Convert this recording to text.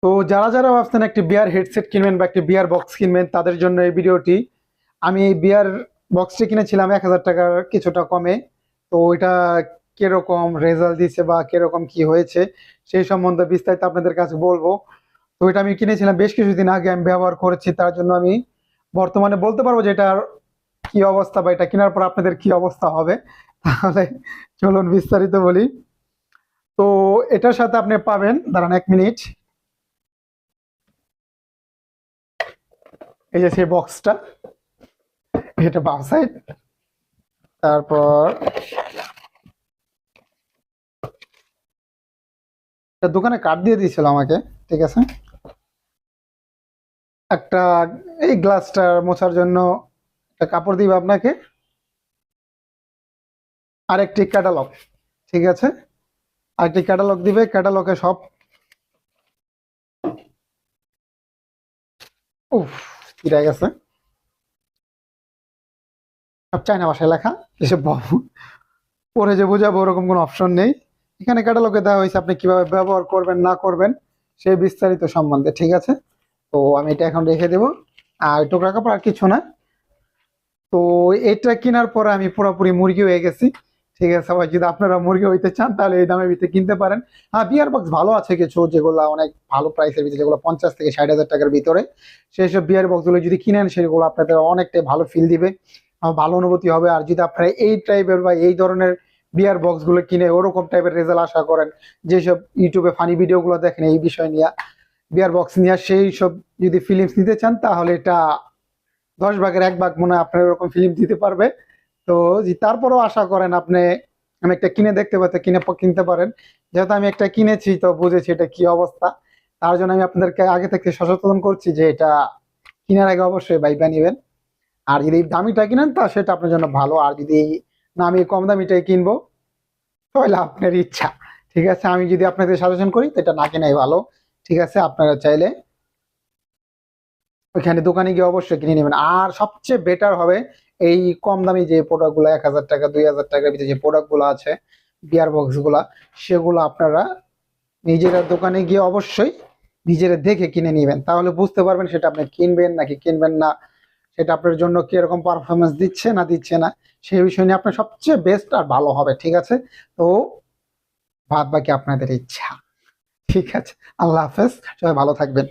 তো যারা যারা ভাবছেন একটি বিয়ার হেডসেট কিনবেন বা একটি বিয়ার বক্স কিনবেন তাদের জন্য এই ভিডিওটি। আমি এই বিয়ার বক্সটি কিনেছিলাম 1,000 টাকার কিছুটা কমে। তো এটা কিরকম রেজাল্ট দিচ্ছে বা কিরকম কি হয়েছে সেই সম্বন্ধে বিস্তারিত আপনাদের কাছে বলবো। তো এটা আমি কিনেছিলাম বেশ কিছুদিন আগে, আমি ব্যবহার করেছি, তার জন্য আমি বর্তমানে বলতে পারবো যে এটার কি অবস্থা বা এটা কেনার পর আপনাদের কি অবস্থা হবে। তাহলে চলুন বিস্তারিত বলি। তো এটার সাথে আপনি পাবেন, দাঁড়ান 1 মিনিট, এই যে সেই বক্সটা, এটা বাম সাইড। তারপর দোকানে কার্ড দিয়ে দিয়েছিল আমাকে, ঠিক আছে। একটা এই গ্লাসটা মোছার জন্য একটা কাপড় দিবে আপনাকে, আরেকটি ক্যাটালগ, ঠিক আছে, আরেকটি ক্যাটালগ দিবে। ক্যাটালগে সব, উফ কিরা গেছে, সব চায়না ভাষায় লেখা, এসব পরে যে বোঝাবো ওরকম কোনো অপশন নেই। এখানে ক্যাটালগে দেওয়া হয়েছে আপনি কিভাবে ব্যবহার করবেন না করবেন সেই বিস্তারিত সম্বন্ধে, ঠিক আছে। তো আমি এটা এখন রেখে দেবো, আর টুকরা কাপড় আর কিছু না। তো এটা কেনার পরে আমি পুরোপুরি মুরগি হয়ে গেছি, ঠিক আছে। সবাই যদি আপনারা মুরগি হইতে চান তাহলে এই দামের ভিতরে কিনতে পারেন। হ্যাঁ, বিয়ার বক্স ভালো আছে কিছু, যেগুলো অনেক ভালো প্রাইসের ভিতরে, যেগুলো 50 থেকে 60 হাজার টাকার ভিতরে, সেই সব বিয়ার বক্স গুলো যদি কিনেন সেগুলো আপনাদের অনেকটাই ভালো ফিল দিবে, ভালো অনুভূতি হবে। আর যদি আপনারা এই টাইপের বা এই ধরনের বিয়ার বক্স গুলো কিনে ওরকম টাইপের রেজাল্ট আশা করেন, যেসব ইউটিউবে ফানি ভিডিও গুলো দেখেন এই বিষয় নিয়ে, বিয়ার বক্স নিয়ে সেই সব যদি ফিলিংস নিতে চান, তাহলে এটা 10 ভাগের 1 ভাগ মনে হয় আপনার এরকম ফিল্ম দিতে পারবে। তো তারপরেও আশা করেন আপনি, আমি একটা কিনে দেখতে পাচ্ছি, কিনতে পারেন। যেহেতু আমি একটা কিনেছি তো বুঝেছি এটা কি অবস্থা, তার জন্য আমি আপনাদেরকে আগে থেকে সচেতন করছি যে এটা কেনার আগে অবশ্যই ভাইবা নিবেন। আর যদি দামিটা কিনেন তা সেটা আপনার জন্য ভালো, আর যদি না আমি কম দামিটাই কিনবো তাহলে আপনার ইচ্ছা, ঠিক আছে। আমি যদি আপনাদের সাজেশন করি তো এটা না কেনাই ভালো, ঠিক আছে। আপনারা চাইলে ওইখানে দোকানে গিয়ে অবশ্যই কিনে নেবেন। আর সবচেয়ে বেটার হবে এই কম দামি যে প্রোডাক্ট গুলো, 1,000 টাকা 2,000 টাকার ভিতরে যে প্রোডাক্ট গুলো আছে, বিয়ার বক্স গুলা, সেগুলো আপনারা নিজেরা দোকানে গিয়ে অবশ্যই নিজেরা দেখে কিনে নেবেন, তাহলে বুঝতে পারবেন সেটা আপনি কিনবেন নাকি কিনবেন না, সেটা আপনার জন্য কিরকম পারফরমেন্স দিচ্ছে না দিচ্ছে না, সেই বিষয় নিয়ে আপনার সবচেয়ে বেস্ট আর ভালো হবে, ঠিক আছে। তো বাদ বাকি আপনাদের ইচ্ছা, ঠিক আছে। আল্লাহ হাফেজ, সবাই ভালো থাকবেন।